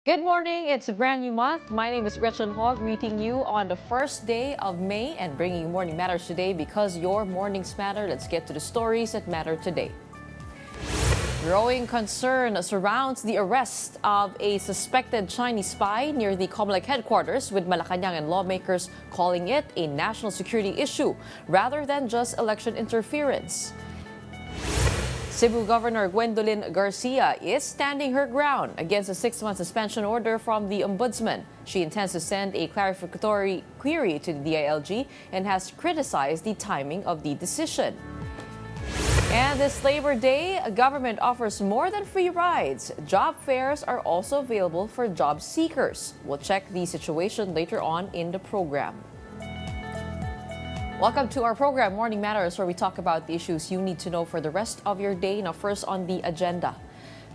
Good morning, it's a brand new month. My name is Gretchen Hogg, greeting you on the first day of May and bringing you Morning Matters today because your mornings matter. Let's get to the stories that matter today. Growing concern surrounds the arrest of a suspected Chinese spy near the Comelec headquarters, with Malacanang lawmakers calling it a national security issue rather than just election interference. Cebu Governor Gwendolyn Garcia is standing her ground against a 6-month suspension order from the Ombudsman. She intends to send a clarificatory query to the DILG and has criticized the timing of the decision. And this Labor Day, government offers more than free rides. Job fairs are also available for job seekers. We'll check the situation later on in the program. Welcome to our program, Morning Matters, where we talk about the issues you need to know for the rest of your day. Now, first on the agenda.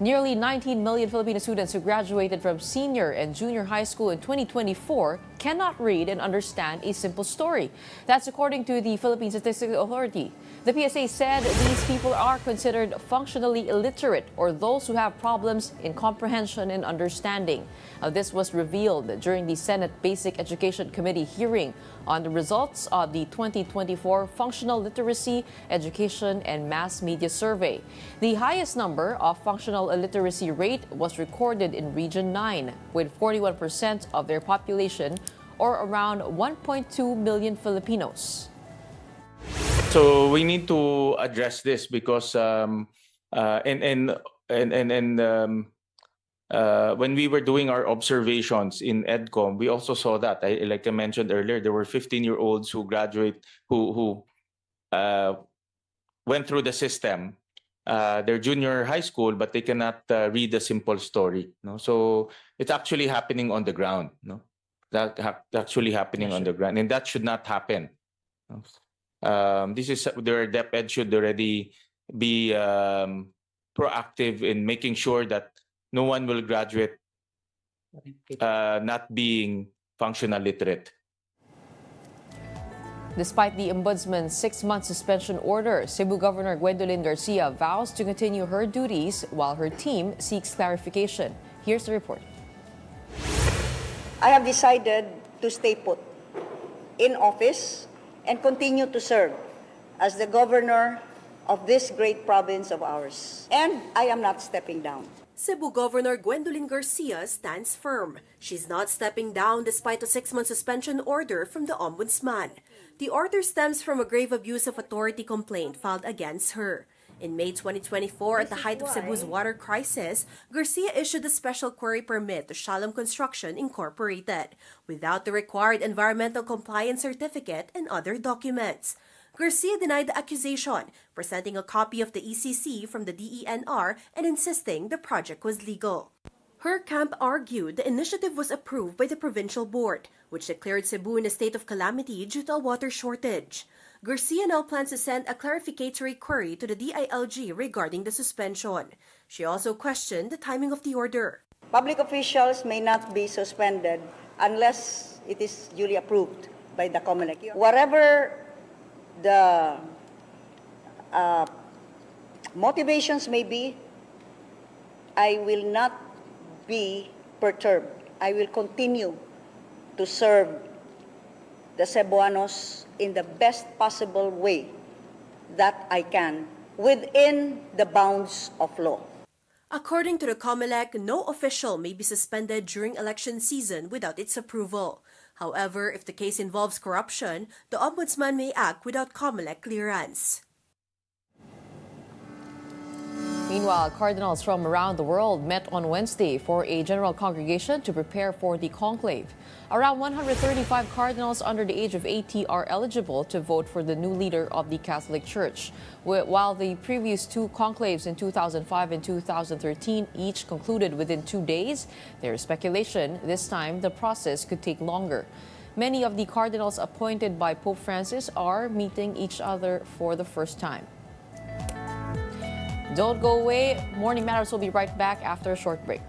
Nearly 19 million Filipino students who graduated from senior and junior high school in 2024 cannot read and understand a simple story. That's according to the Philippine Statistical Authority. The PSA said these people are considered functionally illiterate, or those who have problems in comprehension and understanding. This was revealed during the Senate Basic Education Committee hearing on the results of the 2024 Functional Literacy, Education, and Mass Media Survey. The highest number of functional illiteracy rate was recorded in Region 9, with 41% of their population, or around 1.2 million Filipinos. So we need to address this because when we were doing our observations in EDCOM, we also saw that. Like I mentioned earlier, there were 15-year-olds who went through the system, their junior high school, but they cannot read a simple story. No, so it's actually happening on the ground. No, actually happening on the ground, and that should not happen. This is their DepEd should already be proactive in making sure that no one will graduate not being functional literate. Despite the Ombudsman's 6-month suspension order, Cebu Governor Gwendolyn Garcia vows to continue her duties while her team seeks clarification. Here's the report. I have decided to stay put in office and continue to serve as the governor of this great province of ours. And I am not stepping down. Cebu Governor Gwendolyn Garcia stands firm. She's not stepping down despite a 6-month suspension order from the Ombudsman. The order stems from a grave abuse of authority complaint filed against her. In May 2024, at the height of Cebu's water crisis, Garcia issued a special quarry permit to Shalom Construction Incorporated without the required environmental compliance certificate and other documents. Garcia denied the accusation, presenting a copy of the ECC from the DENR and insisting the project was legal. Her camp argued the initiative was approved by the provincial board, which declared Cebu in a state of calamity due to a water shortage. Garcia now plans to send a clarificatory query to the DILG regarding the suspension. She also questioned the timing of the order. Public officials may not be suspended unless it is duly approved by the Comelec. Whatever the motivations may be, I will not be perturbed. I will continue to serve the Cebuanos in the best possible way that I can within the bounds of law. According to the Comelec, no official may be suspended during election season without its approval. However, if the case involves corruption, the Ombudsman may act without Comelec clearance. Meanwhile, cardinals from around the world met on Wednesday for a general congregation to prepare for the conclave. Around 135 cardinals under the age of 80 are eligible to vote for the new leader of the Catholic Church. While the previous two conclaves in 2005 and 2013 each concluded within 2 days, there is speculation this time the process could take longer. Many of the cardinals appointed by Pope Francis are meeting each other for the first time. Don't go away. Morning Matters will be right back after a short break.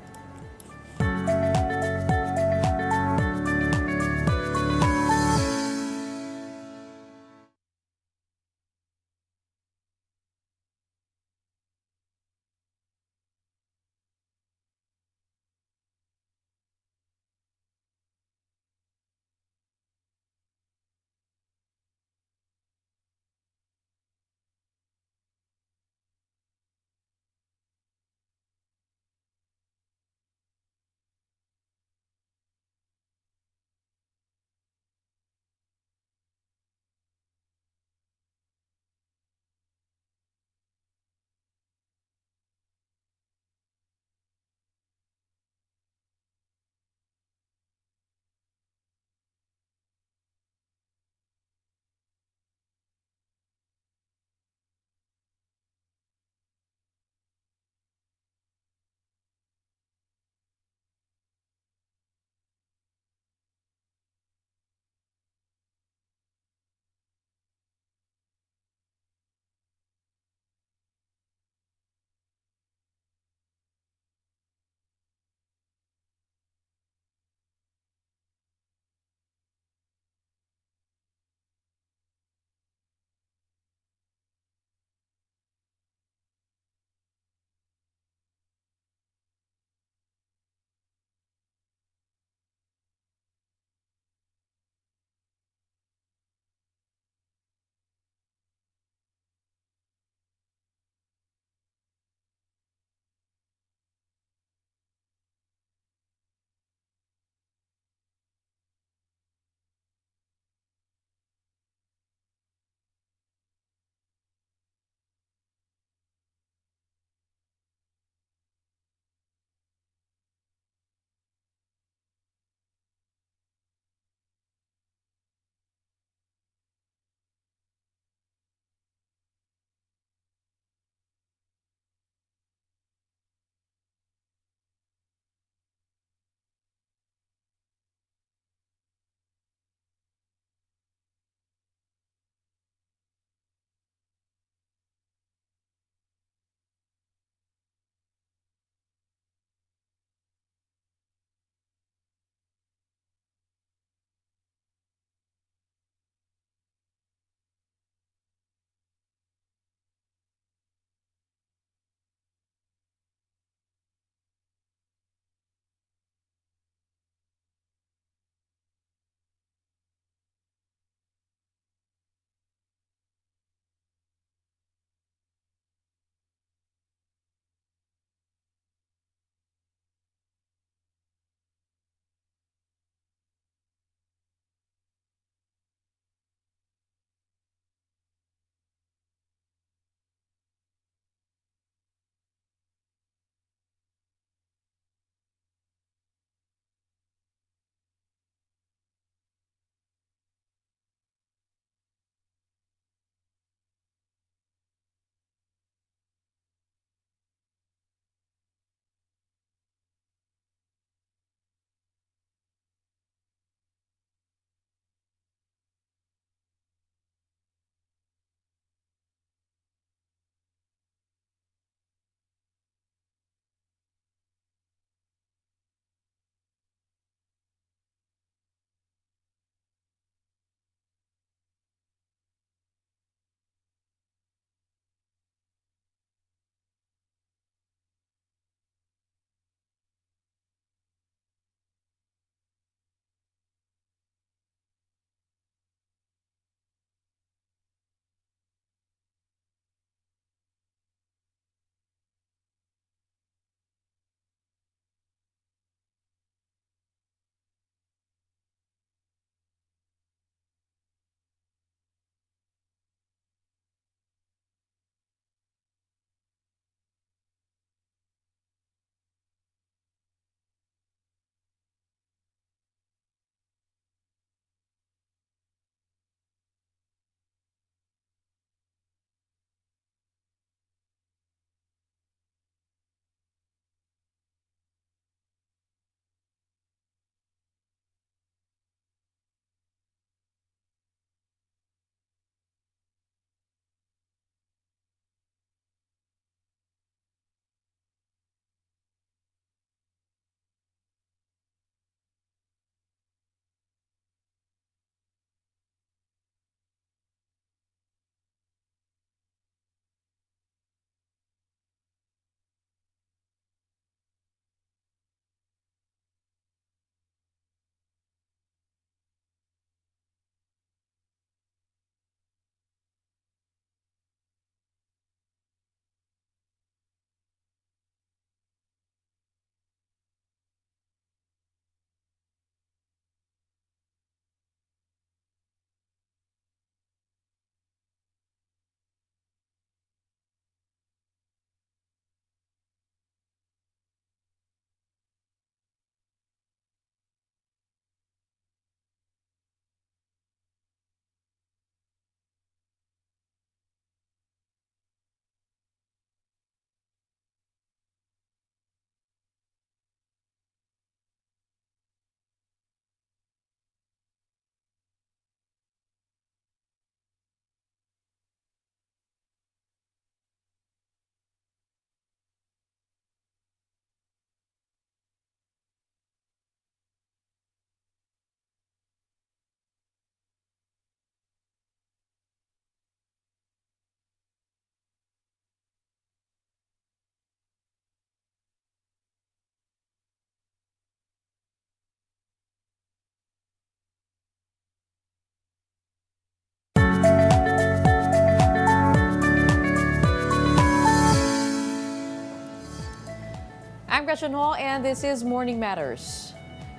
Gretchen Hall, and this is Morning Matters.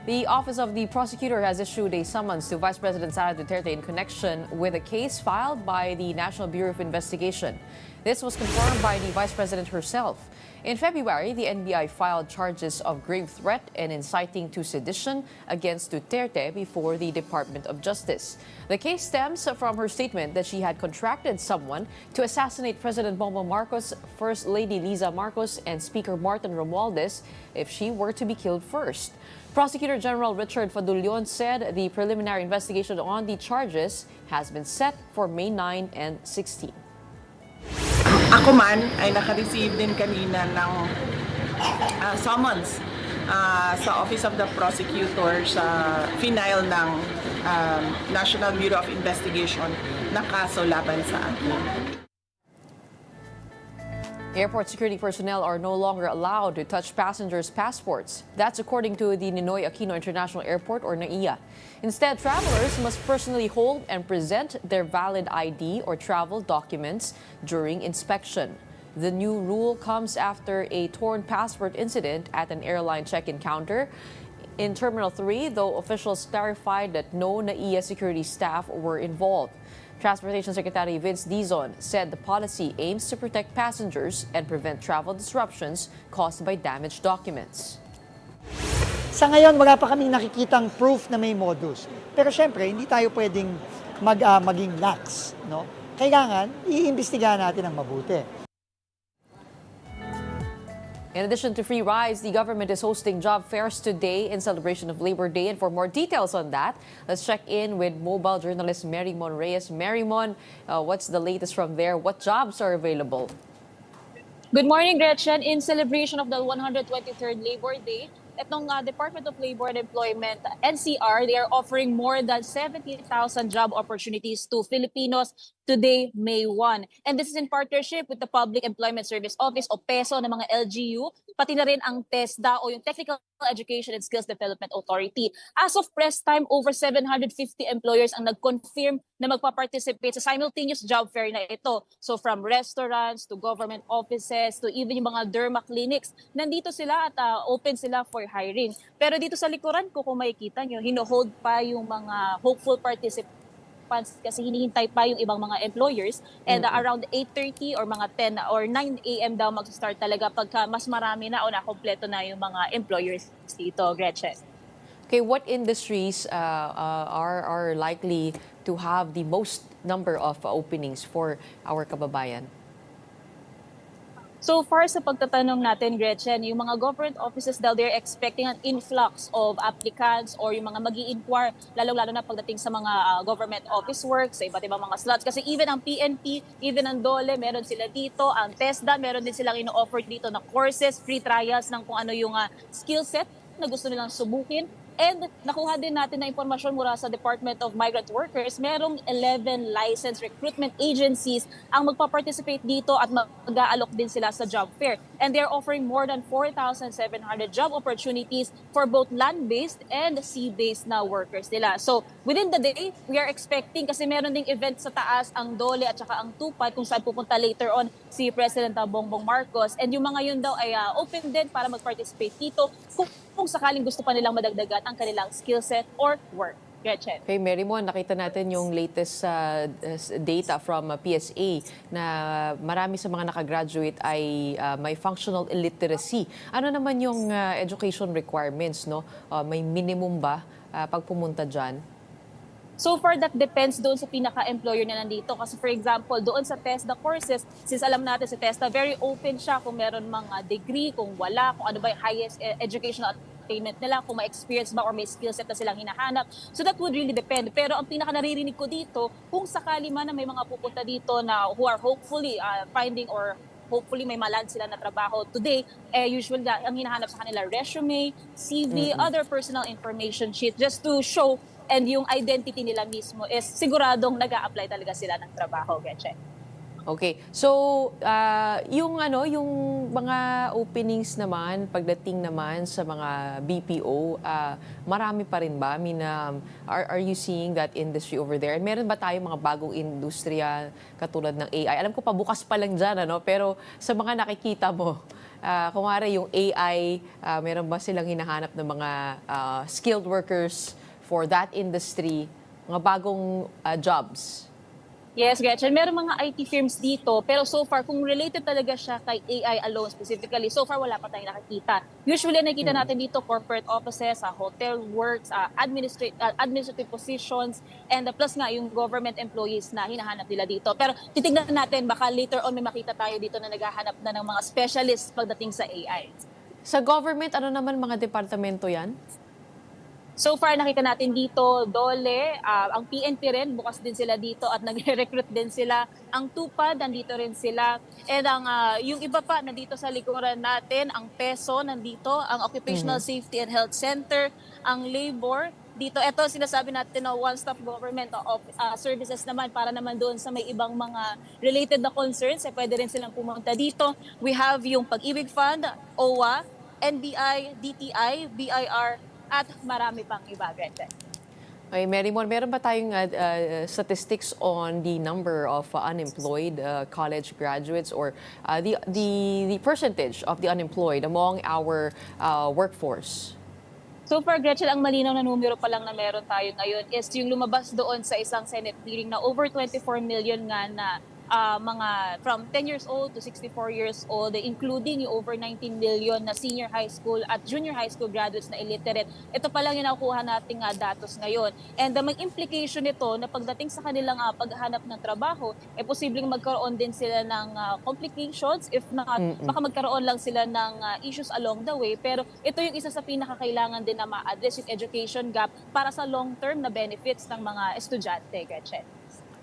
The Office of the Prosecutor has issued a summons to Vice President Sarah Duterte in connection with a case filed by the National Bureau of Investigation. This was confirmed by the Vice President herself. In February, the NBI filed charges of grave threat and inciting to sedition against Duterte before the Department of Justice. The case stems from her statement that she had contracted someone to assassinate President Bongbong Marcos, First Lady Liza Marcos, and Speaker Martin Romualdez if she were to be killed first. Prosecutor General Richard Fadulion said the preliminary investigation on the charges has been set for May 9 and 16. Ako man ay naka-receive din kanina ng summons sa Office of the Prosecutor sa final ng National Bureau of Investigation na kaso laban sa akin. Airport security personnel are no longer allowed to touch passengers' passports. That's according to the Ninoy Aquino International Airport, or NAIA. Instead, travelers must personally hold and present their valid ID or travel documents during inspection. The new rule comes after a torn passport incident at an airline check-in counter in Terminal 3, though officials clarified that no NAIA security staff were involved. Transportation Secretary Vince Dizon said the policy aims to protect passengers and prevent travel disruptions caused by damaged documents. Sa ngayon, wala pa kaming nakikitang proof na may modus. Pero syempre, hindi tayo pwedeng maging lax. No? Kailangan, iimbestigahan natin ang mabuti. In addition to free rides, the government is hosting job fairs today in celebration of Labor Day. And for more details on that, let's check in with mobile journalist Marymon Reyes. Marymon, what's the latest from there? What jobs are available? Good morning, Gretchen. In celebration of the 123rd Labor Day, itong Department of Labor and Employment, NCR, they are offering more than 70,000 job opportunities to Filipinos today, May 1. And this is in partnership with the Public Employment Service Office o PESO ng mga LGU, pati na rin ang TESDA o yung Technical Education and Skills Development Authority. As of press time, over 750 employers ang nag-confirm na magpa-participate sa simultaneous job fair na ito. So from restaurants to government offices to even yung mga derma clinics, nandito sila at open sila for hiring. Pero dito sa likuran ko, kung makikita nyo, hino-hold pa yung mga hopeful participants kasi hinihintay pa yung ibang mga employers, and around 8:30 or mga 10 or 9 a.m. daw mag-start talaga pagka mas marami na o nakompleto na yung mga employers dito, Gretchen. Okay, what industries are likely to have the most number of openings for our kababayan? So far sa pagtatanong natin, Gretchen, yung mga government offices daw, they're expecting an influx of applicants or yung mga mag-i-inquire, lalo-lalo na pagdating sa mga government office work, sa iba't ibang mga slots. Kasi even ang PNP, even ang DOLE, meron sila dito. Ang TESDA, meron din silang ino-offer dito na courses, free trials ng kung ano yung skill set na gusto nilang subukin. And nakuha din natin na impormasyon mula sa Department of Migrant Workers, merong 11 licensed recruitment agencies ang magpa-participate dito at mag-aalok din sila sa job fair. And they're offering more than 4,700 job opportunities for both land-based and sea-based na workers nila. So within the day, we are expecting, kasi meron ding event sa taas ang DOLE at saka ang TUPAD kung saan pupunta later on si President Bongbong Marcos. And yung mga yun daw ay open din para mag-participate dito kung sakaling gusto pa nilang madagdagan ang kanilang skill set or work. Gretchen. Okay, Marymon, nakita natin yung latest data from PSA na marami sa mga nakagraduate ay may functional illiteracy. Ano naman yung education requirements, no? May minimum ba pag pumunta dyan? So far, that depends doon sa pinaka-employer na nandito. Kasi for example, doon sa TESDA courses, since alam natin sa TESDA, very open siya kung meron mga degree, kung wala, kung ano ba yung highest educational attainment nila, kung may experience ba or may skill set na silang hinahanap. So that would really depend. Pero ang pinaka-naririnig ko dito, kung sakali man na may mga pupunta dito na who are hopefully finding or hopefully may maland sila na trabaho today, usually ang hinahanap sa kanila resume, CV, other personal information sheet just to show and yung identity nila mismo is siguradong nag-a-apply talaga sila ng trabaho, Gretchen. Okay. So, yung yung mga openings naman pagdating naman sa mga BPO, marami pa rin ba? I mean, are you seeing that industry over there? And meron ba tayong mga bagong industriya katulad ng AI? Alam ko pa bukas pa lang diyan pero sa mga nakikita mo, kung yung AI, meron ba silang hinahanap ng mga skilled workers for that industry, mga bagong jobs? Yes, Gretchen. Meron mga IT firms dito, pero so far, kung related talaga siya kay AI alone specifically, so far wala pa tayong nakikita. Usually, nakikita natin dito corporate offices, hotel works, administrative positions, and plus nga yung government employees na hinahanap nila dito. Pero titignan natin, baka later on may makita tayo dito na naghahanap na ng mga specialists pagdating sa AI. Sa government, ano naman mga departamento yan? So far, nakita natin dito, DOLE, ang PNP rin, bukas din sila dito at nagre-recruit din sila. Ang TUPAD, nandito rin sila. And yung iba pa, nandito sa likuran natin, ang PESO, nandito, ang Occupational Safety and Health Center, ang Labor, dito. Ito, sinasabi natin na one-stop government services naman para naman doon sa may ibang mga related na concerns, pwede rin silang pumunta dito. We have yung Pag-ibig Fund, OWA, NBI, DTI, BIR, at marami pang iba, Gretchen. Okay, Marymon, meron ba tayong statistics on the number of unemployed college graduates or the percentage of the unemployed among our workforce? So far, Gretchen, ang malinaw na numero pa lang na meron tayo ngayon is yung lumabas doon sa isang Senate hearing na over 24 million nga na mga from 10 years old to 64 years old, including yung over 19 million na senior high school at junior high school graduates na illiterate. Ito pa lang yung nakukuha nating datos ngayon. And may implication nito na pagdating sa kanilang paghahanap ng trabaho, posibleng magkaroon din sila ng complications. If not, baka magkaroon lang sila ng issues along the way. Pero ito yung isa sa pinakakailangan din na ma-address yung education gap para sa long-term na benefits ng mga estudyante, Gretchen.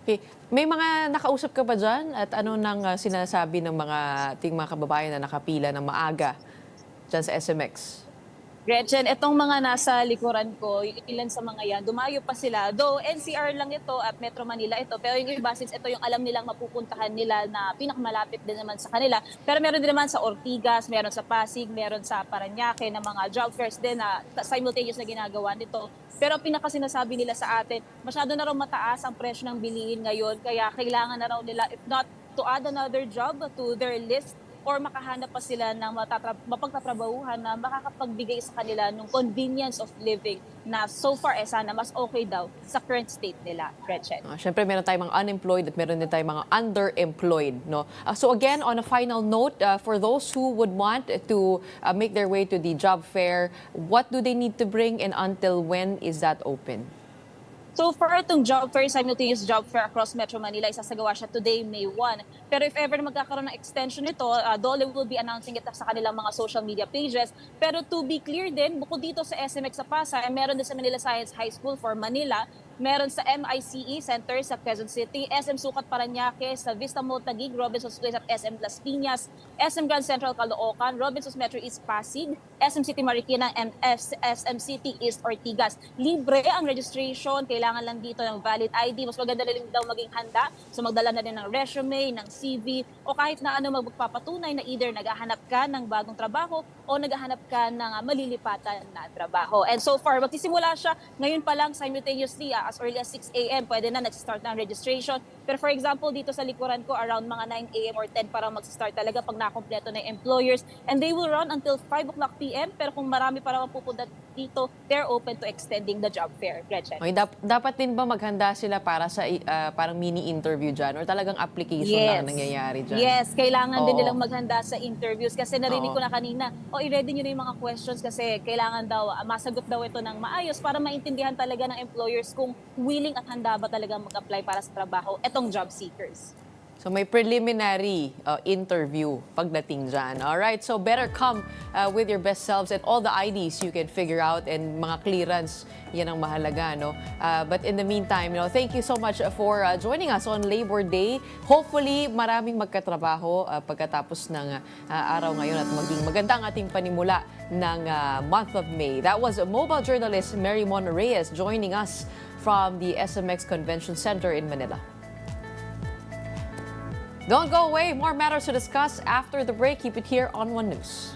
Okay. May mga nakausap ka ba dyan? At ano nang sinasabi ng mga ating mga kababayan na nakapila ng maaga dyan sa SMX? Gretchen, itong mga nasa likuran ko, yung ilan sa mga yan, dumayo pa sila. Though NCR lang ito at Metro Manila ito, pero yung iba, since ito yung alam nilang mapupuntahan nila na pinakamalapit din naman sa kanila. Pero meron din naman sa Ortigas, meron sa Pasig, meron sa Parañaque na mga job fairs din na simultaneous na ginagawa nito. Pero pinakasinasabi nila sa atin, masyado na raw mataas ang presyo ng bilihin ngayon, kaya kailangan na raw nila, if not to add another job to their list, or makahanap pa sila ng mapagtatrabahuhan na makakapagbigay sa kanila ng convenience of living na so far sana mas okay daw sa current state nila, Gretchen. Siyempre, meron tayong mga unemployed at meron din tayong mga underemployed. No? So again, on a final note, for those who would want to make their way to the job fair, what do they need to bring and until when is that open? So for itong job fair, simultaneous job fair across Metro Manila, isasagawa siya today, May 1. Pero if ever na magkakaroon ng extension nito, DOLE will be announcing it sa kanilang mga social media pages. Pero to be clear din, bukod dito sa SMX sa Pasay, meron din sa Manila Science High School for Manila, meron sa MICE Center sa Quezon City, SM Sucat Parañaque, sa Vista Mall Taguig, Robinsons Place at SM Las Piñas, SM Grand Central Caloocan, Robinsons Metro East Pasig, SM City Marikina, and SM City East Ortigas. Libre ang registration, kailangan lang dito ng valid ID. Mas maganda na rin daw maging handa. So magdala na din ng resume, ng CV, o kahit na magpapatunay na either naghahanap ka ng bagong trabaho o naghahanap ka ng malilipatan na trabaho. And so far, magsisimula siya ngayon pa lang simultaneously as early as 6 a.m. Pwede na nag-start na ang registration. Pero for example, dito sa likuran ko, around mga 9 a.m. or 10 para mag-start talaga pag nakompleto na yung employers. And they will run until 5 o'clock p.m. Pero kung marami para mapupunta dito, they're open to extending the job fair. Gretchen. Okay, dapat din ba maghanda sila para sa parang mini-interview dyan? Or talagang application lang nangyayari dyan? Yes, kailangan din nilang maghanda sa interviews. Kasi narinig ko na kanina, i-ready nyo na yung mga questions kasi kailangan daw, masagot daw ito ng maayos para maintindihan talaga ng employers kung willing at handa ba talaga mag-apply para sa trabaho etong job seekers. So may preliminary interview pagdating dyan. Alright, so better come with your best selves and all the IDs you can figure out and mga clearance, yan ang mahalaga. No? But in the meantime, thank you so much for joining us on Labor Day. Hopefully, maraming magkatrabaho pagkatapos ng araw ngayon at maging maganda ang ating panimula ng month of May. That was mobile journalist Marymon Reyes joining us from the SMX Convention Center in Manila. Don't go away. More matters to discuss after the break. Keep it here on One News.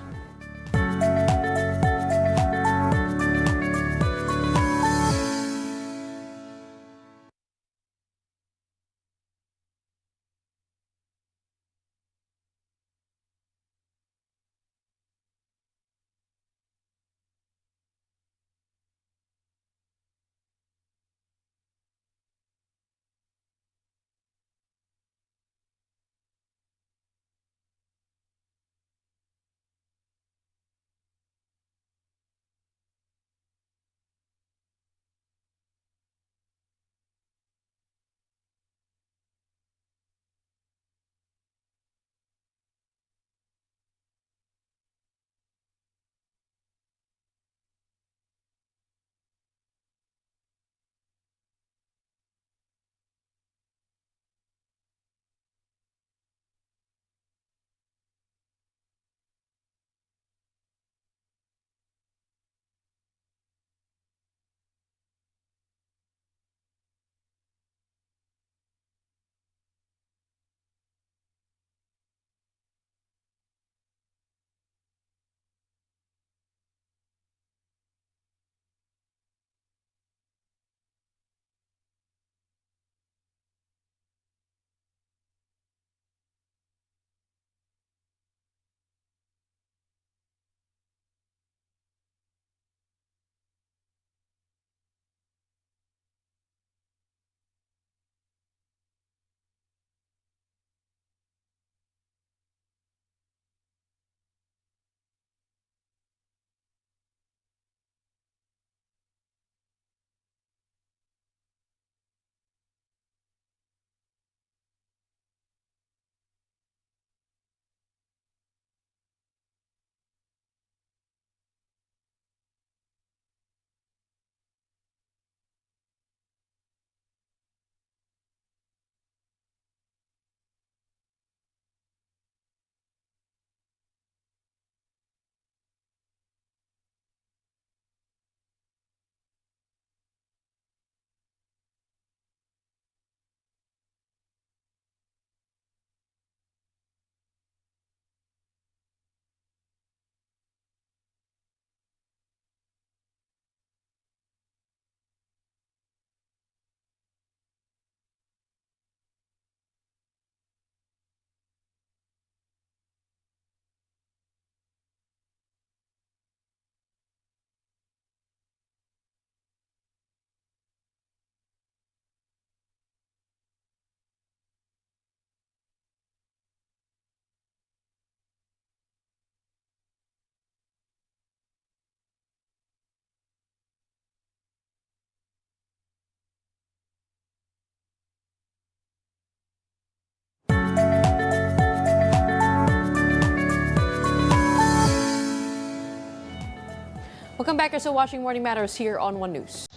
Welcome back. You're still watching Morning Matters here on One News.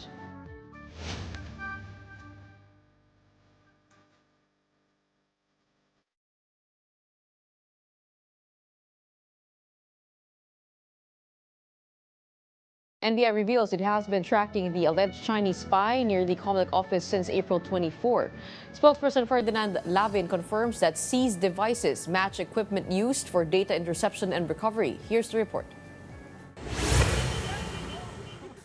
NBI reveals it has been tracking the alleged Chinese spy near the Comelec office since April 24. Spokesperson Ferdinand Lavin confirms that seized devices match equipment used for data interception and recovery. Here's the report.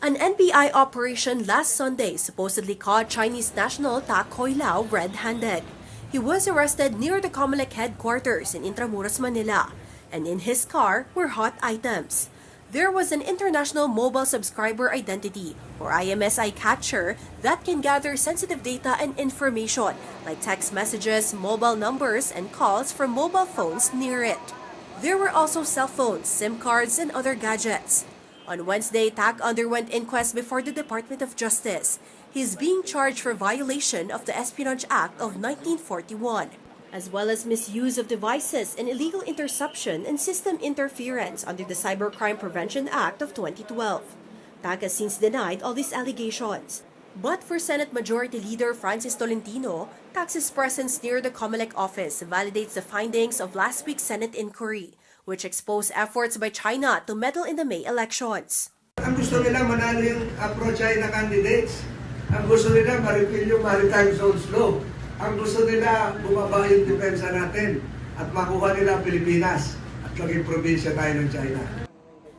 An NBI operation last Sunday supposedly caught Chinese national Tak Hoi Lau red-handed. He was arrested near the Comelec headquarters in Intramuros, Manila, and in his car were hot items. There was an international mobile subscriber identity, or IMSI catcher, that can gather sensitive data and information like text messages, mobile numbers, and calls from mobile phones near it. There were also cell phones, SIM cards, and other gadgets. On Wednesday, Tak underwent inquest before the Department of Justice. He is being charged for violation of the Espionage Act of 1941, as well as misuse of devices and illegal interception and system interference under the Cybercrime Prevention Act of 2012. Tak has since denied all these allegations. But for Senate Majority Leader Francis Tolentino, Tak's presence near the Comelec office validates the findings of last week's Senate inquiry, which exposed efforts by China to meddle in the May elections. Ang gusto nila manalo yung pro-China candidates. Ang gusto nila ma-repeal yung Maritime Zones Law. Ang gusto nila, bumaba yung depensa natin at makuha nila ang Pilipinas at maging probinsya tayo ng China.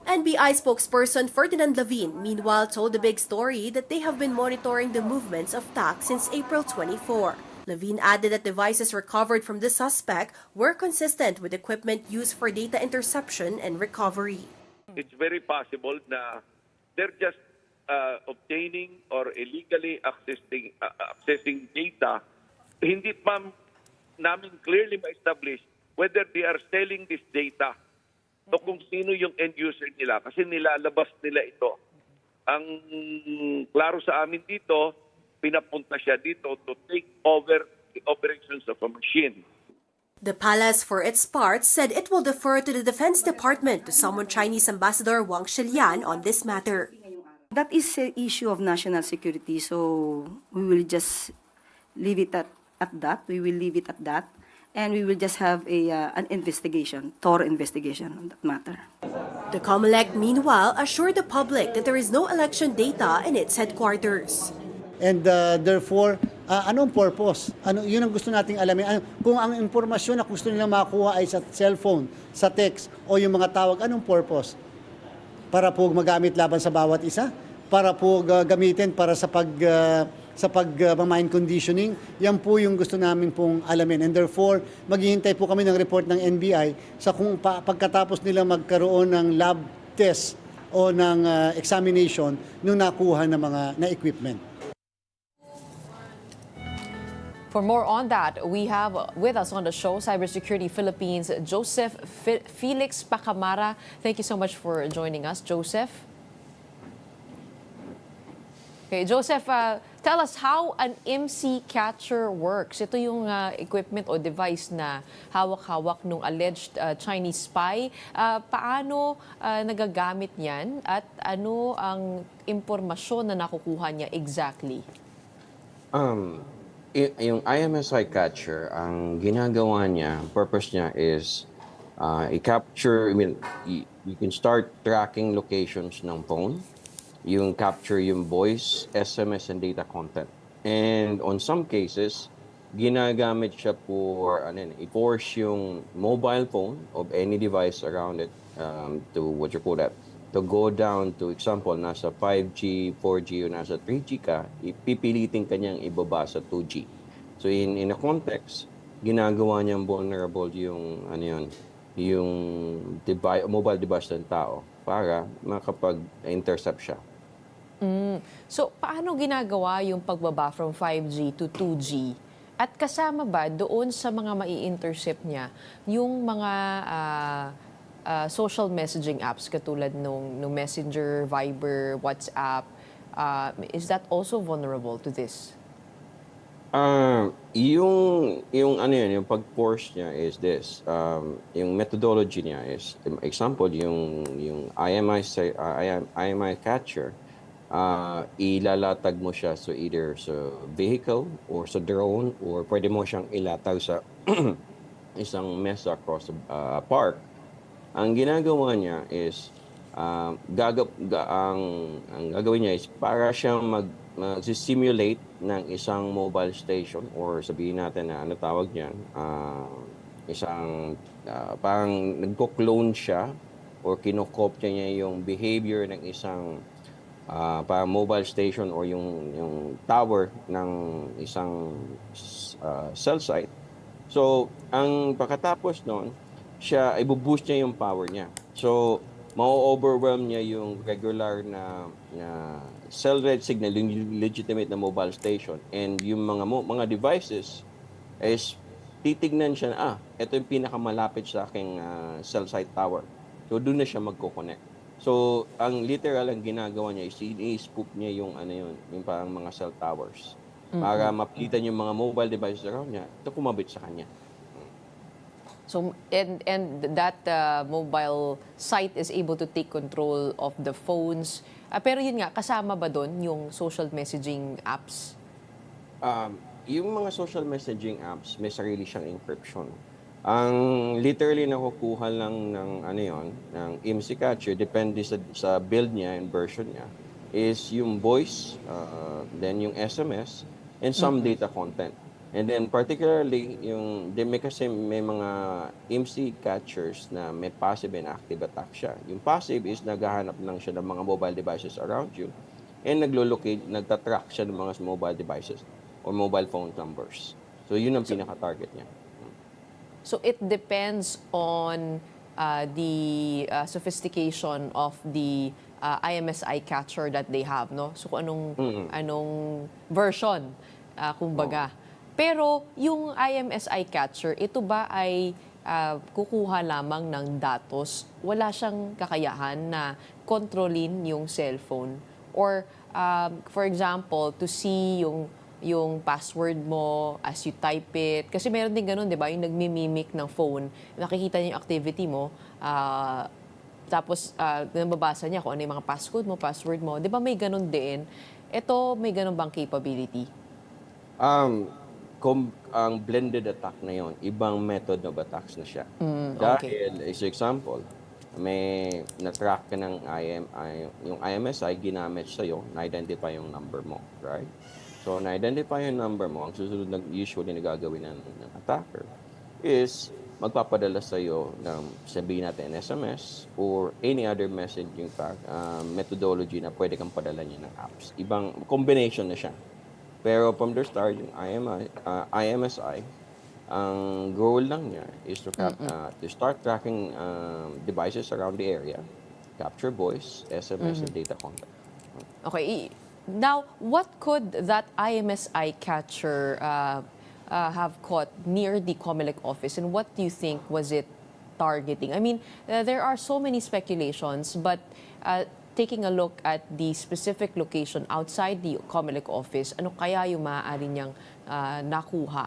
NBI spokesperson Ferdinand Lavin, meanwhile, told the big story that they have been monitoring the movements of TAC since April 24. Lavin added that devices recovered from the suspect were consistent with equipment used for data interception and recovery. It's very possible na they're just obtaining or illegally accessing data. Hindi pa namin clearly ma-establish whether they are selling this data o kung sino yung end user nila kasi nilalabas nila ito. Ang klaro sa amin dito, pinapunta siya dito to take over the operations of a machine. The palace, for its part, said it will defer to the Defense Department to summon Chinese Ambassador Wang Shilian on this matter. That is an issue of national security, so we will just leave it at that. We will leave it at that. And we will just have an investigation, thorough investigation on that matter. The Comelec, meanwhile, assured the public that there is no election data in its headquarters. And therefore, anong purpose? Yun ang gusto nating alamin. Kung ang impormasyon na gusto nilang makuha ay sa cellphone, sa text, o yung mga tawag, anong purpose? Para po magamit laban sa bawat isa? Para po gamitin para sa mind conditioning? Yan po yung gusto namin pong alamin. And therefore, maghihintay po kami ng report ng NBI sa kung pagkatapos nila magkaroon ng lab test o ng examination nung nakuha ng mga na-equipment. For more on that, we have with us on the show Cybersecurity Philippines Joseph Felix Pacamara. Thank you so much for joining us, Joseph. Okay, Joseph, tell us how an IMSI catcher works. Ito yung equipment o device na hawak-hawak ng alleged Chinese spy. Paano nagagamit niyan at ano ang impormasyon na nakukuha niya exactly? Yung IMSI catcher, ang ginagawa niya, purpose niya is i-capture, you can start tracking locations ng phone. Yung capture yung voice, SMS, and data content. And on some cases, ginagamit siya for, i-force yung mobile phone of any device around it to, to go down to, example, nasa 5G, 4G, o nasa 3G ka, ipipilitin ka niyang ibaba sa 2G. So in a context, ginagawa niyang vulnerable yung, yung mobile device ng tao para makapag-intercept siya. So, paano ginagawa yung pagbaba from 5G to 2G? At kasama ba doon sa mga mai-intercept niya yung mga social messaging apps katulad nung Messenger, Viber, WhatsApp? Is that also vulnerable to this? Yung pag-force niya is this. Yung methodology niya is, example, yung IMI catcher, ilalatag mo siya so either sa vehicle or sa drone or pwede mo siyang ilatag sa isang mesa across a park. Ang ginagawa niya is ang gagawin niya is para siyang mag-simulate ng isang mobile station or sabihin natin na ano tawag niyan, isang parang nagko-clone siya or kinokopya niya yung behavior ng isang para mobile station or yung tower ng isang cell site. So, ang pagkatapos noon, siya i-boost niya yung power niya. So, ma-overwhelm niya yung regular na cell red signal, yung legitimate na mobile station. And yung mga devices is titignan siya na, ito yung pinakamalapit sa aking cell site tower. So, doon na siya magko-connect. So, ang literal ang ginagawa niya is i-spook niya yung yung parang mga cell towers. Para mapilitan yung mga mobile devices around niya, ito kumabit sa kanya. So, and that mobile site is able to take control of the phones. Pero yun nga, kasama ba doon yung social messaging apps? Yung mga social messaging apps, may sarili siyang encryption. Ang literally nakukuha lang ng ng IMSI catcher, depende sa build niya and version niya, is yung voice, then yung SMS, and some data content. And then particularly kasi may mga IMSI catchers na may passive and active attack siya. Yung passive is naghahanap lang siya ng mga mobile devices around you and nagtatrack siya ng mga mobile devices or mobile phone numbers. So yun ang pinaka-target niya. So it depends on the sophistication of the IMSI catcher that they have, no? So kung anong version, kumbaga. Pero yung IMSI catcher, ito ba ay kukuha lamang ng datos? Wala siyang kakayahan na kontrolin yung cellphone? Or for example, to see yung password mo as you type it. Kasi meron din ganun, di ba? Yung nagmimimic ng phone, nakikita niya yung activity mo, tapos nababasa niya kung ano yung mga password mo. Di ba may ganun din? Ito, may ganun bang capability? Ang blended attack na yon, ibang method of attacks na siya. Okay. Dahil, as example, may na-track ka ng yung IMSI, ginamit sa'yo, na-identify yung number mo, right? So, na-identify yung number mo, ang susunod na usually na gagawin ng attacker is magpapadala sa'yo ng, sabihin natin, SMS or any other messaging methodology na pwede kang padala niya ng apps. Ibang combination na siya. Pero from the start, yung IMSI, ang goal lang niya is to start tracking devices around the area, capture voice, SMS, and data contact. Okay. Now, what could that IMSI catcher have caught near the Comelec office, and what do you think was it targeting? I mean, there are so many speculations, but taking a look at the specific location outside the Comelec office, ano kaya yung maaari niyang nakuha?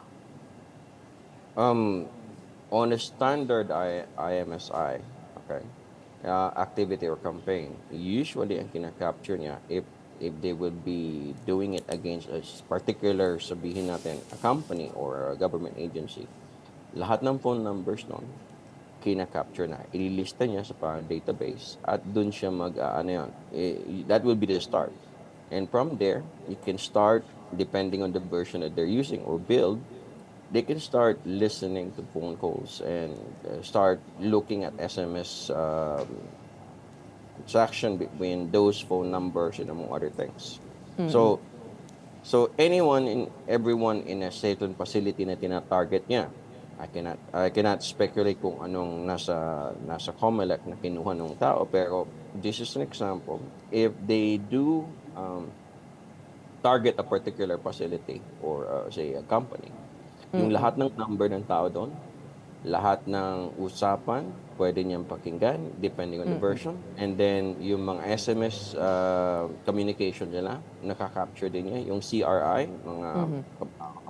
On a standard IMSI, okay, activity or campaign, usually ang kinakapture niya, if they would be doing it against a particular, sabihin natin, a company or a government agency, lahat ng phone numbers nun, kina-capture na. Ililista niya sa database at dun siya that will be the start. And from there, you can start, depending on the version that they're using or build, they can start listening to phone calls and start looking at SMS transaction between those phone numbers and among other things. So everyone in a certain facility na tina-target niya, I cannot speculate kung anong nasa Comelec na kinuha ng tao, pero this is an example. If they do target a particular facility or say a company, yung lahat ng number ng tao doon, lahat ng usapan, pwede niyang pakinggan depending on the version. And then yung mga SMS communication nila, nakaka-capture din niya. Yung CRI, mga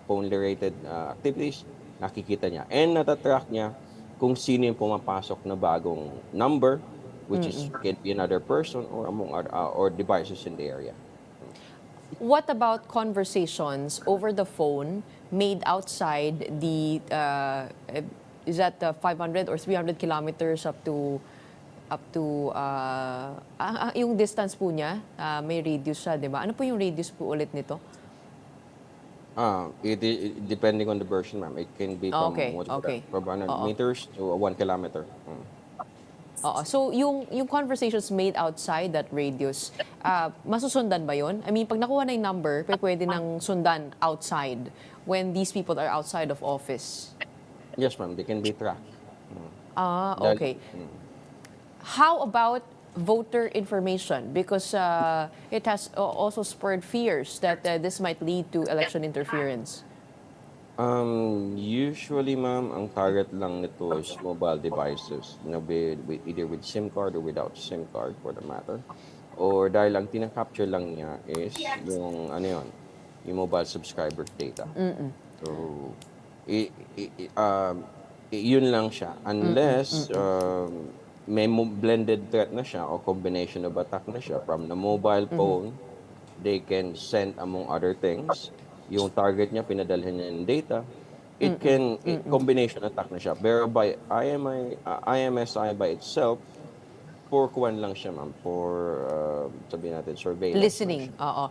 phone-related activities, nakikita niya. And natatrack niya kung sino yung pumapasok na bagong number, which is can be another person or among or devices in the area. What about conversations over the phone made outside the is that 500 or 300 kilometers up to yung distance po niya, may radius siya, 'di ba? Ano po yung radius po ulit nito? Depending on the version, ma'am. It can be from 100 meters to 1 kilometer. So yung conversations made outside that radius, masusundan ba yun? I mean, pag nakuha na yung number, pwede nang sundan outside when these people are outside of office. Yes, ma'am. They can be tracked. Okay. How about voter information? Because it has also spurred fears that this might lead to election interference. Usually, ma'am, ang target lang nito is mobile devices, either with SIM card or without SIM card for the matter. Or dahil ang tina-capture lang niya is yung yung mobile subscriber data. So, yun lang siya. Unless may blended threat na siya o combination of attack na siya from the mobile phone, they can send among other things. Yung target niya, pinadalhin niya yung data. It can, combination attack na siya. Pero by IMSI by itself, for kuwan lang siya, ma'am, for sabihin natin surveillance lang Listening, siya. oo.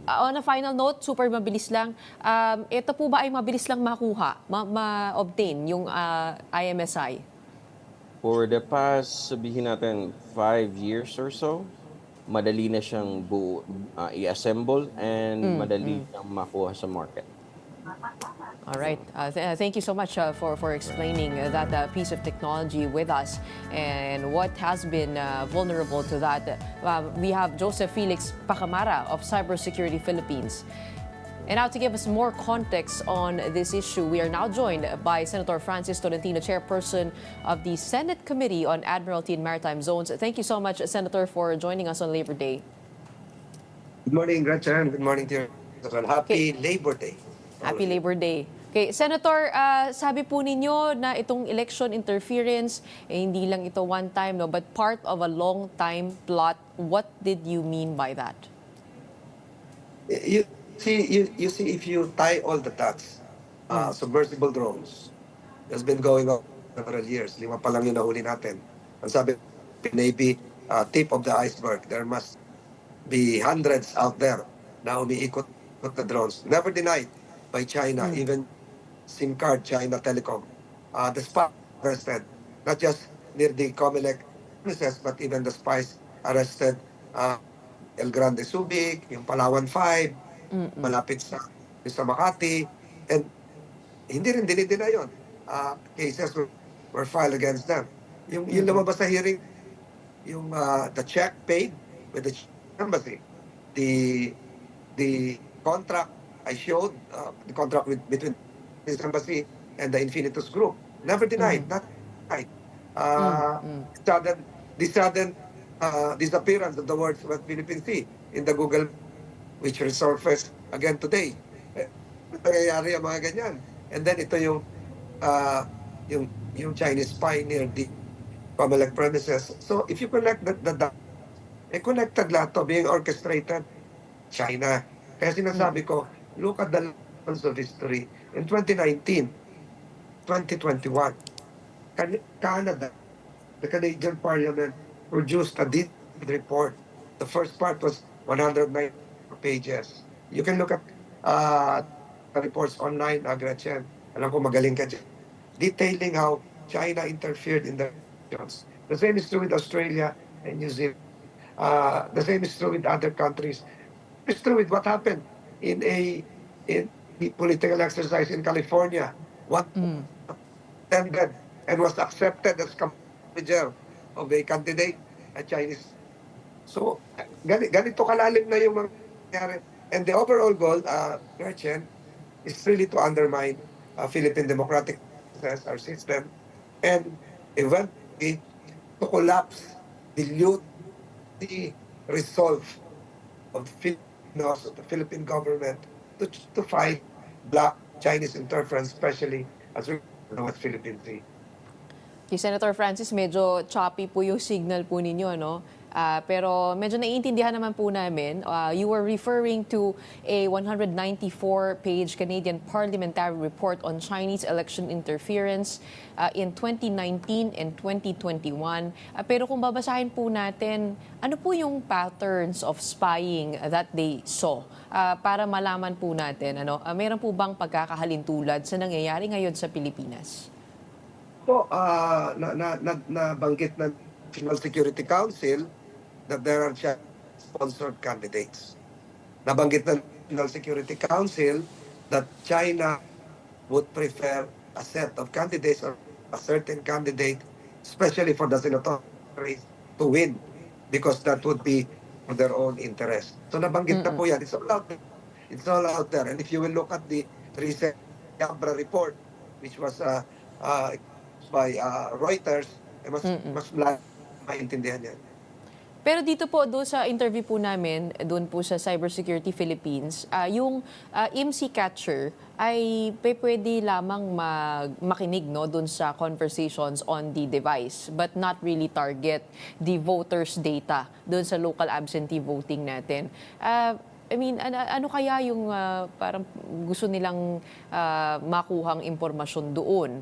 On a final note, super mabilis lang. Ito po ba ay mabilis lang makuha, ma-obtain yung IMSI? For the past, sabihin natin, 5 years or so, madali na siyang i-assemble and madali siyang makuha sa market. All right. Thank you so much for explaining that piece of technology with us and what has been vulnerable to that. We have Joseph Felix Pacamara of Cybersecurity Philippines. And now to give us more context on this issue, we are now joined by Senator Francis Tolentino, Chairperson of the Senate Committee on Admiralty and Maritime Zones. Thank you so much, Senator, for joining us on Labor Day. Good morning, Gretchen. Good morning to you. Happy Labor Day. Happy Labor Day. Okay, Senator, sabi po ninyo na itong election interference, hindi lang ito one time, no, but part of a long time plot. What did you mean by that? You see, if you tie all the dots, submersible drones has been going on several years. 5 pa lang yung nahuli natin. Ang sabi, Navy, tip of the iceberg. There must be hundreds out there na umiikot the drones. Never denied by China, even SIM card China Telecom. The spy arrested, not just near the Comelec premises, but even the spies arrested El Grande Subic, yung Palawan 5, malapit sa Makati, and hindi rin dinidena yun. Cases were filed against them. Yung lumabas sa hearing, yung the check paid with the embassy, the contract I showed, the contract between this embassy and the Infinitus Group, never denied, not denied. The sudden disappearance of the words West Philippine Sea in the Google, which resurfaced again today. Nangyayari ang mga ganyan. And then ito yung Chinese spy near the Comelec premises. So if you connect connected lahat to, being orchestrated, China. Kaya sinasabi ko, look at the lessons of history. In 2019, 2021, Canada, the Canadian Parliament produced a detailed report. The first part was 109 pages. You can look at the reports online, Gretchen. Alam ko magaling ka dyan. Detailing how China interfered in the elections. The same is true with Australia and New Zealand. The same is true with other countries. It's true with what happened in the political exercise in California. What attended and was accepted as manager of a candidate, a Chinese. So, ganito kalalim na yung mga nangyari. And the overall goal, Gretchen, is really to undermine Philippine democratic process, our system, and eventually to collapse, dilute the resolve of the Filipinos, of the Philippine government to fight black Chinese interference, especially as we know West Philippine Sea. Kay Senator Francis, medyo choppy po yung signal po ninyo, no? Pero medyo naiintindihan naman po namin. You were referring to a 194-page Canadian parliamentary report on Chinese election interference in 2019 and 2021. Pero kung babasahin po natin, ano po yung patterns of spying that they saw? Para malaman po natin, meron po bang pagkakahalintulad sa nangyayari ngayon sa Pilipinas? So, nabanggit ng National Security Council that there are sponsored candidates. Nabanggit ng National Security Council that China would prefer a set of candidates or a certain candidate, especially for the senatorial race, to win because that would be for their own interest. So nabanggit na po yan. It's all out there. It's all out there. And if you will look at the recent Yabra report, which was by Reuters, mas maintindihan yan. Pero dito po, doon sa interview po namin, doon po sa Cybersecurity Philippines, yung IMSI catcher ay pwede lamang makinig doon sa conversations on the device, but not really target the voters' data doon sa local absentee voting natin. I mean, ano kaya yung parang gusto nilang makuhang impormasyon doon?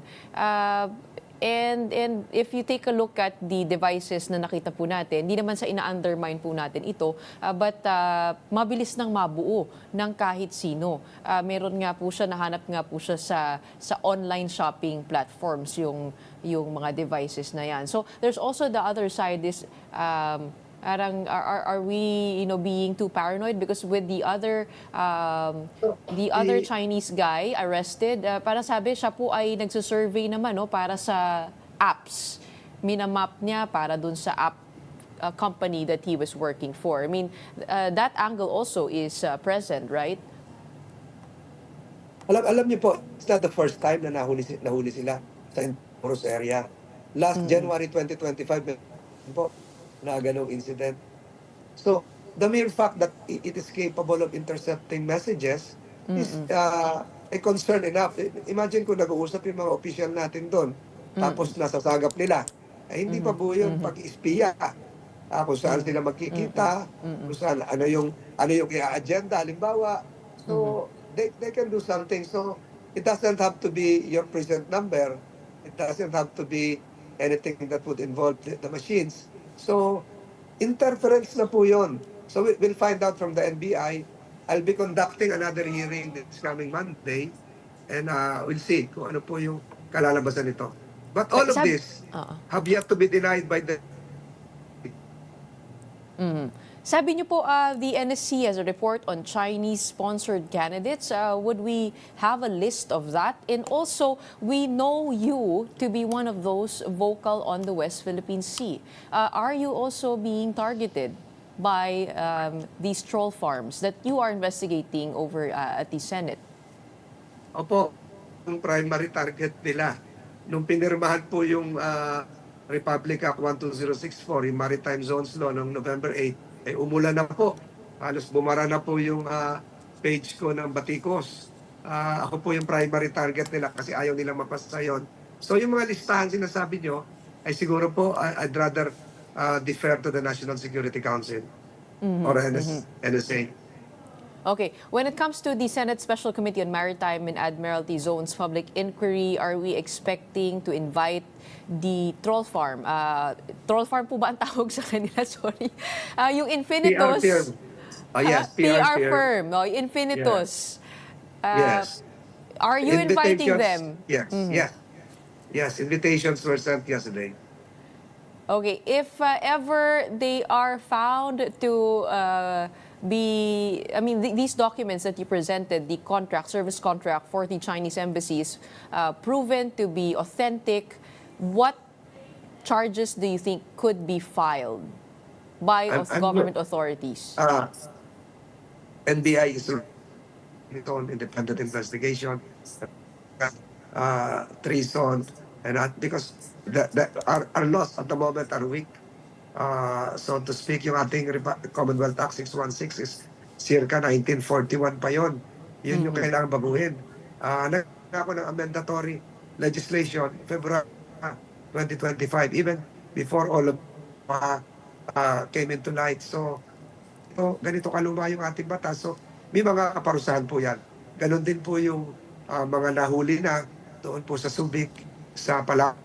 And if you take a look at the devices na nakita po natin, hindi naman sa ina-undermine po natin ito, but mabilis nang mabuo ng kahit sino. Meron nga po siya, nahanap nga po siya sa online shopping platforms, yung mga devices na yan. So there's also the other side is, are we being too paranoid because with the other Chinese guy arrested, parang sabi siya po ay nagsusurvey naman para sa apps, minamap niya para dun sa app company that he was working for. I mean, that angle also is present, right? Alam niyo po, it's not the first time na nahuli sila sa Intramuros area. Last January 2025 po na ganong incident. So, the mere fact that it is capable of intercepting messages is a concern enough. Imagine kung nag-uusap yung mga official natin doon, tapos nasasagap nila. Hindi pa po yun pag-ispiya. Kung saan sila magkikita, kung saan, ano yung i-agenda, halimbawa. So, they can do something. So, it doesn't have to be your present number. It doesn't have to be anything that would involve the machines. So, interference na po yun. So, we'll find out from the NBI. I'll be conducting another hearing this coming Monday. And we'll see kung ano po yung kalalabasan nito. But all of this have yet to be denied by the... Sabi niyo po, the NSC has a report on Chinese-sponsored candidates. Would we have a list of that? And also, we know you to be one of those vocal on the West Philippine Sea. Are you also being targeted by these troll farms that you are investigating over at the Senate? Opo, yung primary target nila. Nung pinirmahan po yung Republic Act 12064, yung Maritime Zones Law noong November 8, umulan na po. Halos bumara na po yung page ko ng Batikos. Ako po yung primary target nila kasi ayaw nilang mapasa yun. So yung mga listahan sinasabi nyo, ay siguro po I'd rather defer to the National Security Council or NSA. Okay. When it comes to the Senate Special Committee on Maritime and Admiralty Zones public inquiry, are we expecting to invite the troll farm? Troll farm po ba ang tawag sa kanila? Sorry. Yung Infinitos. PR firm. Yes, PR firm. No, Infinitos. Yes. Are you inviting them? Yes, yes, invitations were sent yesterday. Okay. If ever they are found to these documents that you presented, the service contract for the Chinese embassies, proven to be authentic, what charges do you think could be filed by government authorities? NBI is its own independent investigation, treason, and because our laws at the moment are weak. So to speak, yung ating Commonwealth Act 616 is circa 1941 pa yon. Yun yung kailangan baguhin. Ako ng amendatory legislation February 2025, even before all of came into light. So ganito kaluma yung ating batas. So may mga kaparusahan po yan. Ganon din po yung mga nahuli na doon po sa Subic, sa Papal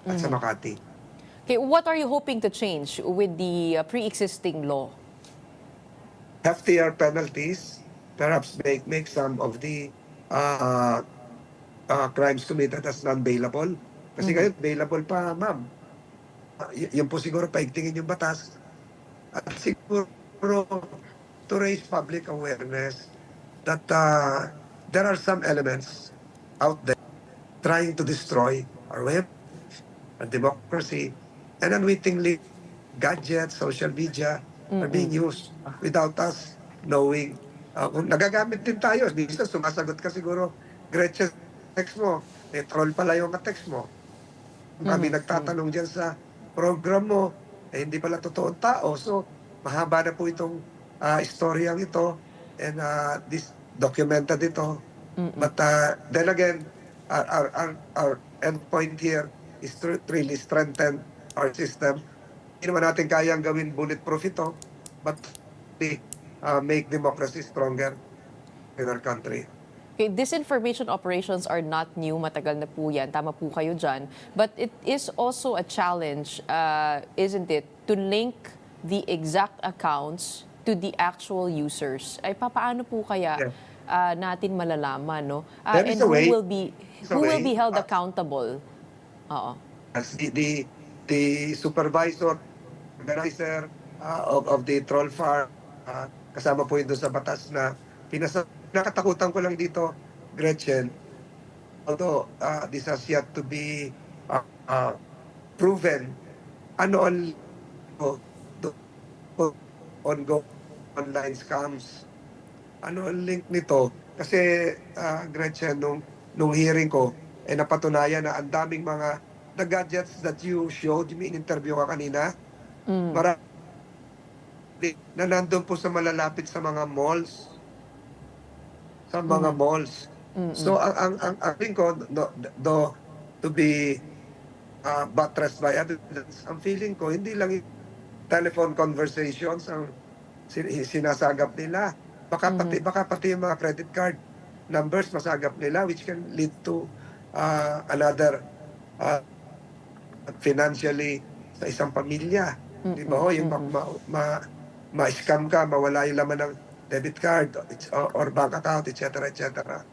at sa Makati. Okay, what are you hoping to change with the pre-existing law? Heftier penalties, perhaps make some of the crimes committed as non-bailable. Kasi ngayon, bailable pa, ma'am. Yun po siguro paigtingin yung batas. At siguro to raise public awareness that there are some elements out there trying to destroy our way of democracy. And unwittingly, gadgets, social media are being used without us knowing. Kung nagagamit din tayo, minsan sumasagot ka siguro, Gretchen, text mo, troll pala yung text mo. Kami nagtatanong dyan sa program mo, hindi pala totoong tao. So, mahaba na po itong istoryang ito and this documented ito. But then again, our end point here is to really strengthen our system. Hindi naman natin kayang gawin bulletproof ito, but make democracy stronger in our country. Okay, disinformation operations are not new. Matagal na po yan. Tama po kayo dyan. But it is also a challenge, isn't it, to link the exact accounts to the actual users. Ay, paano po kaya natin malalaman, no? There And is a way. who will be held accountable? Oo. As the supervisor, organizer of the troll farm, kasama po yun doon sa batas na nakatakutan ko lang dito, Gretchen, although this has yet to be proven, ongoing online scams. Ano ang link nito? Kasi, Gretchen, nung hearing ko, napatunayan na ang daming mga the gadgets that you showed, yung in-interview ka kanina, marami na nandun po sa malalapit sa mga malls. Sa mga malls. So, ang feeling ko, to be buttressed by evidence, ang feeling ko, hindi lang yung telephone conversations ang sinasagap nila. Baka pati yung mga credit card numbers masagap nila, which can lead to another financially sa isang pamilya. Di ba? Yung ma-scam ka, mawala yung laman ng debit card or bank account, etc., etc.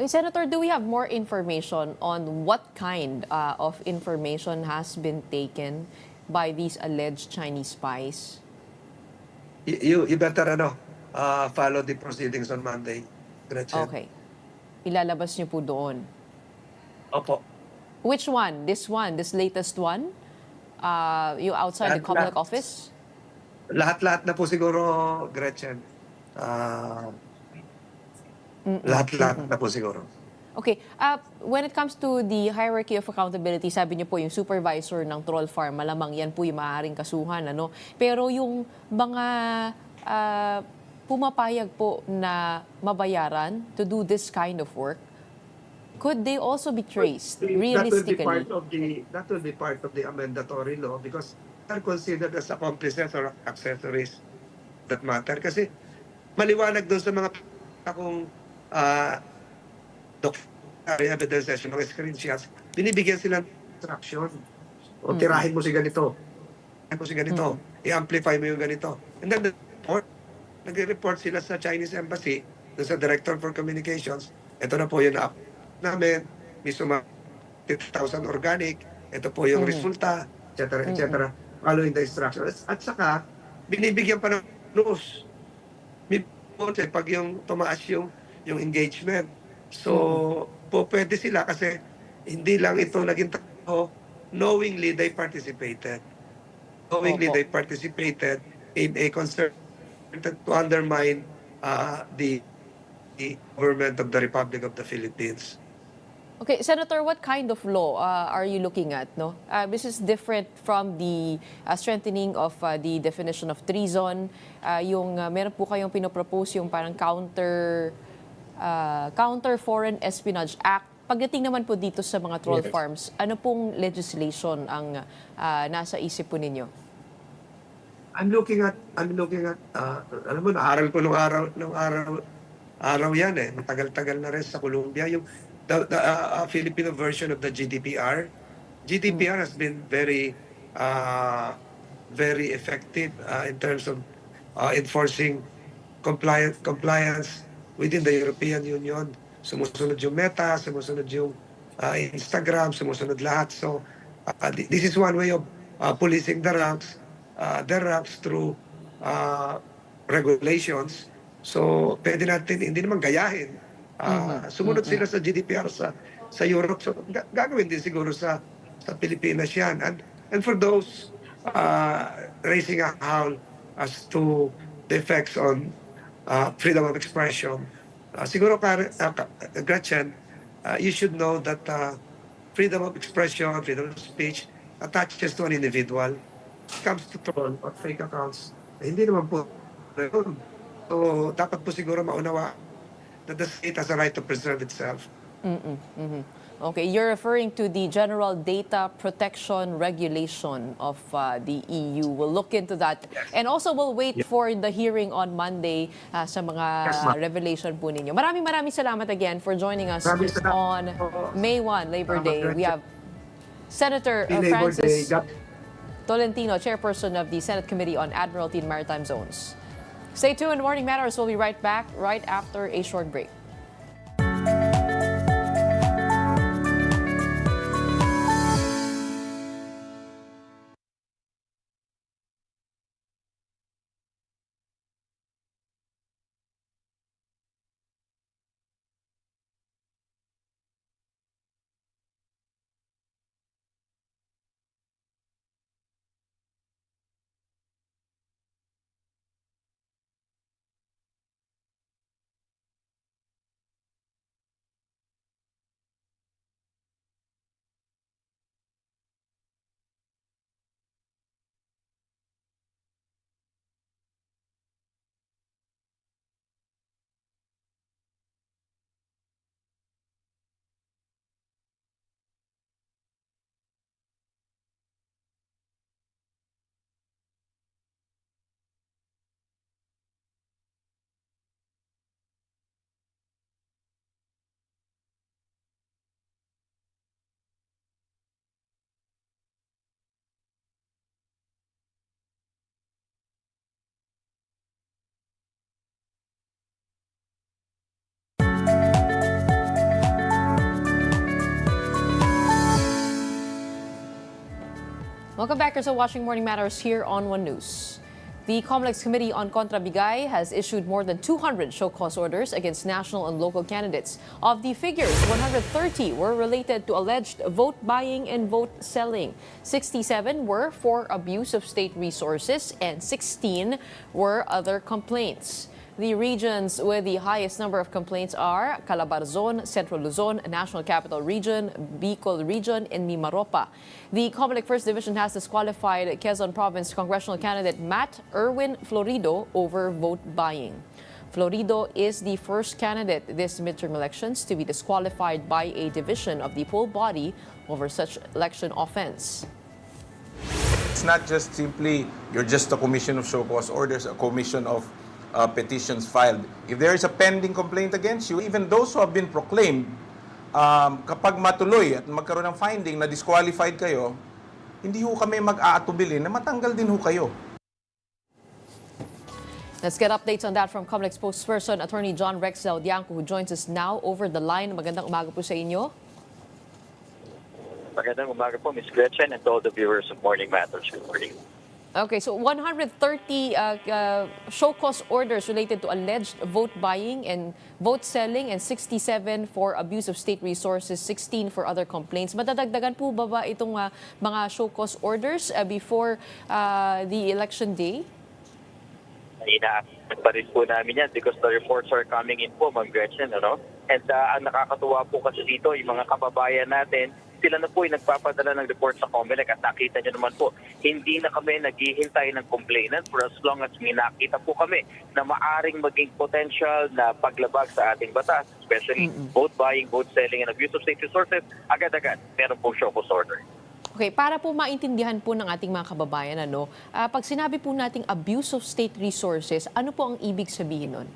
Senator, do we have more information on what kind of information has been taken by these alleged Chinese spies? You better follow the proceedings on Monday, Gretchen. Okay. Ilalabas niyo po doon. Opo. Which one? This one? This latest one? You outside the Comelec office? Lahat-lahat na po siguro, Gretchen. Lahat-lahat na po siguro. Okay. When it comes to the hierarchy of accountability, sabi niyo po yung supervisor ng troll farm, malamang yan po yung maaaring kasuhan. Ano? Pero yung mga pumapayag po na mabayaran to do this kind of work, could they also be traced realistically? That will be part of the amendatory law because they're considered as accomplices or accessories that matter. Kasi maliwanag doon sa mga akong documentary evidences, yung mga screenshots, binibigyan sila ng instruction. O tirahin mo si ganito. Tirahin mo si ganito. I-amplify mo yung ganito. And then nag-report sila sa Chinese Embassy, doon sa Director for Communications. Ito na po yung app namin. May 50,000 organic. Ito po yung resulta, etc., etc. Following the instructions. At saka, binibigyan pa ng news. May pag yung tumaas yung engagement. So, pwede sila kasi hindi lang ito naging tao, knowingly they participated. Knowingly they participated in a concern to undermine the government of the Republic of the Philippines. Okay, Senator, what kind of law are you looking at? No, this is different from the strengthening of the definition of treason. Yung meron po kayong pinopropose yung parang counter Foreign Espionage Act. Pagdating naman po dito sa mga troll farms, ano pong legislation ang nasa isip po ninyo? I'm looking at alam mo, naaral ko nung araw yan matagal-tagal na rin sa Colombia yung the Filipino version of the GDPR. GDPR has been very effective in terms of enforcing compliance within the European Union. Sumusunod yung Meta, sumusunod yung Instagram, sumusunod lahat. So this is one way of policing their ranks through regulations. So pwede natin hindi naman gayahin. Sumunod sila sa GDPR sa Europe. So gagawin din siguro sa Pilipinas yan. And for those raising a howl as to the effects on freedom of expression, siguro Gretchen, you should know that freedom of expression, freedom of speech attaches to an individual. It comes to troll or fake accounts, hindi naman po. So dapat po siguro maunawa that the state has a right to preserve itself. Okay, you're referring to the General Data Protection Regulation of the EU. We'll look into that. And also, we'll wait for the hearing on Monday sa mga revelation po ninyo. Maraming salamat again for joining us on May 1, Labor Day. We have Senator Francis Tolentino, chairperson of the Senate Committee on Admiralty and Maritime Zones. Stay tuned. Morning Matters will be right back right after a short break. Welcome back. You're still watching Morning Matters here on One News. The Comelec Committee on Contrabigay has issued more than 200 show cause orders against national and local candidates. Of the figures, 130 were related to alleged vote buying and vote selling. 67 were for abuse of state resources and 16 were other complaints. The regions with the highest number of complaints are Calabarzon, Central Luzon, National Capital Region, Bicol Region, and Mimaropa. The Comelec First Division has disqualified Quezon Province congressional candidate Matt Erwin Florido over vote buying. Florido is the first candidate this midterm elections to be disqualified by a division of the poll body over such election offense. It's not just simply you're just a commission of show cause orders, a commission of petitions filed. If there is a pending complaint against you, even those who have been proclaimed, kapag matuloy at magkaroon ng finding na disqualified kayo, hindi ho kami mag-aatubili na matanggal din ho kayo. Let's get updates on that from Comelec spokesperson Attorney John Rex Laudianco, who joins us now over the line. Magandang umaga po sa inyo. Magandang umaga po, Ms. Gretchen, and to all the viewers of Morning Matters. Good morning. Okay, so 130 show cause orders related to alleged vote buying and vote selling and 67 for abuse of state resources, 16 for other complaints. Madadagdagan po ba itong mga show cause orders before the election day? Inaasahan pa rin po namin yan because the reports are coming in po, Ma'am Gretchen. Ano? And ang nakakatuwa po kasi dito, yung mga kababayan natin, sila na po yung nagpapadala ng report sa Comelec at nakita nyo naman po, hindi na kami naghihintay ng complainant for as long as may nakita po kami na maaring maging potential na paglabag sa ating batas, especially vote buying, vote selling, and abuse of state resources, agad-agad meron pong show cause order. Okay, para po maintindihan po ng ating mga kababayan, pag sinabi po nating abuse of state resources, ano po ang ibig sabihin nun?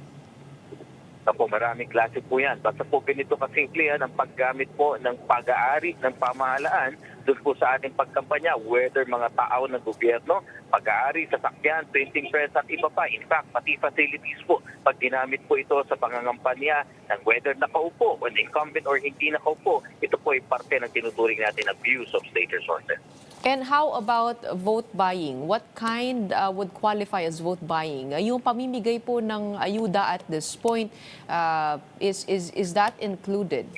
Po, maraming klase po yan. Basta po ganito kasimple yan ang paggamit po ng pag-aari ng pamahalaan doon po sa ating pagkampanya, whether mga tao ng gobyerno, pag-aari, sasakyan, printing press at iba pa. In fact, pati facilities po, pag ginamit po ito sa pangangampanya ng whether nakaupo, when incumbent or hindi nakaupo, ito po ay parte ng tinuturing natin abuse of state resources. And how about vote buying? What kind would qualify as vote buying? Yung pamimigay po ng ayuda at this point, is that included?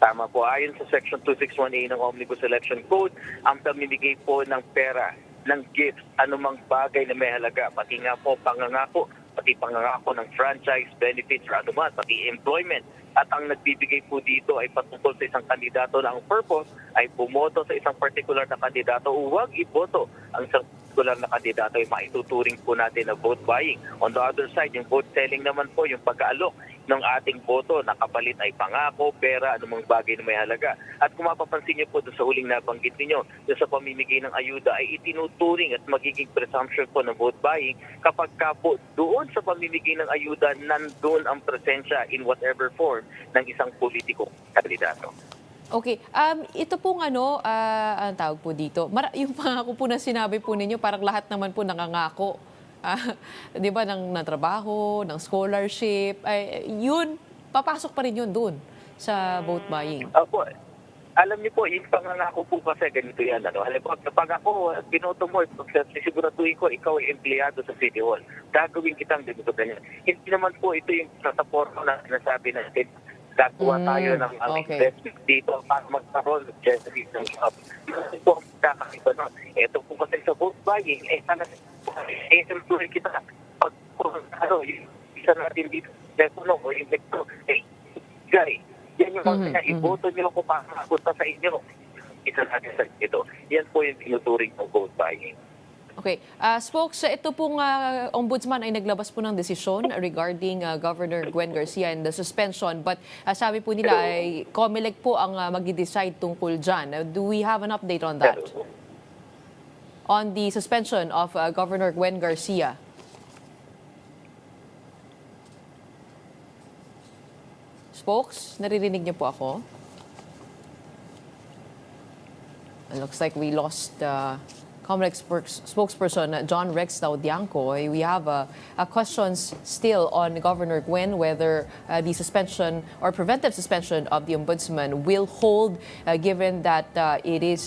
Tama po. Ayon sa Section 261A ng Omnibus Election Code, ang pamimigay po ng pera, ng gifts, anumang bagay na may halaga, pati nga po pangangako, pati pangangako ng franchise, benefits, or anuman, pati employment, at ang nagbibigay po dito ay patungkol sa isang kandidato na ang purpose ay bumoto sa isang particular na kandidato o huwag iboto ang isang particular na kandidato ay maituturing po natin na vote buying. On the other side, yung vote selling naman po, yung pag-aalok ng ating boto na kapalit ay pangako, pera, anumang bagay na may halaga. At kung mapapansin niyo po doon sa huling nabanggit ninyo, doon sa pamimigay ng ayuda ay itinuturing at magiging presumption po ng vote buying kapag ka po doon sa pamimigay ng ayuda nandun ang presensya in whatever form ng isang politiko kandidato. Okay, ito pong ang tawag po dito, yung pangako po na sinabi po ninyo, parang lahat naman po nangangako. Di ba, ng trabaho, ng scholarship, yun, papasok pa rin yun doon sa vote buying. Opo. Alam niyo po, yung pangangako po kasi ganito yan. Halimbawa, kapag ako, binoto mo, sisiguraduhin ko, ikaw ay empleyado sa City Hall. Gagawin kitang ganito ganyan. Hindi naman po ito yung sa forma na sinasabi natin. Gagawa tayo ng investment dito para magkaroon ng generation ng job. Ito po ang kakaiba nun. Ito po kasi sa vote buying, sana i-employ kita. Pag yung isa natin dito, telepono o invecto, guy, yan yung mga iboto nyo ko para mapunta sa inyo. Isa natin sa ito. Yan po yung tinuturing ng vote buying. Okay. Spokes, ito pong ombudsman ay naglabas po ng desisyon regarding Governor Gwen Garcia and the suspension. But sabi po nila ay Comelec po ang mag-decide tungkol dyan. Do we have an update on that? On the suspension of Governor Gwen Garcia? Spokes, naririnig niyo po ako? It looks like we lost Comelec spokesperson John Rex Laudianco. We have questions still on Governor Gwen, whether the suspension or preventive suspension of the ombudsman will hold, given that it is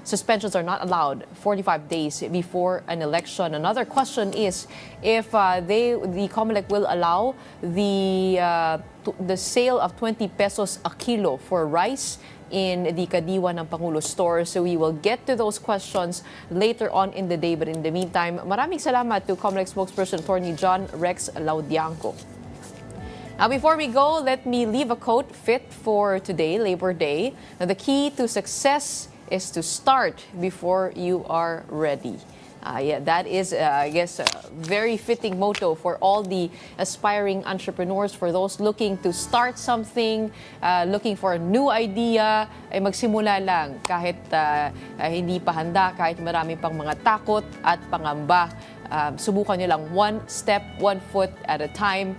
suspensions are not allowed 45 days before an election. Another question is if the Comelec will allow the sale of 20 pesos a kilo for rice in the Kadiwa ng Pangulo store. So we will get to those questions later on in the day. But in the meantime, maraming salamat to Comelec spokesperson Attorney John Rex Laudianco. Now, before we go, let me leave a quote fit for today, Labor Day. Now, the key to success is to start before you are ready. That is, I guess, a very fitting motto for all the aspiring entrepreneurs, for those looking to start something, looking for a new idea, ay magsimula lang kahit hindi pa handa, kahit marami pang mga takot at pangamba. Subukan nyo lang one step, one foot at a time.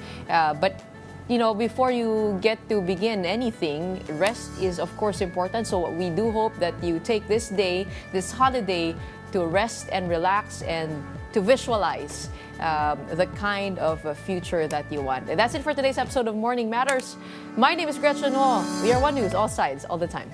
But before you get to begin anything, rest is of course important. So we do hope that you take this day, this holiday, to rest and relax and to visualize the kind of future that you want. And that's it for today's episode of Morning Matters. My name is Gretchen Ho. We are One News, all sides, all the time.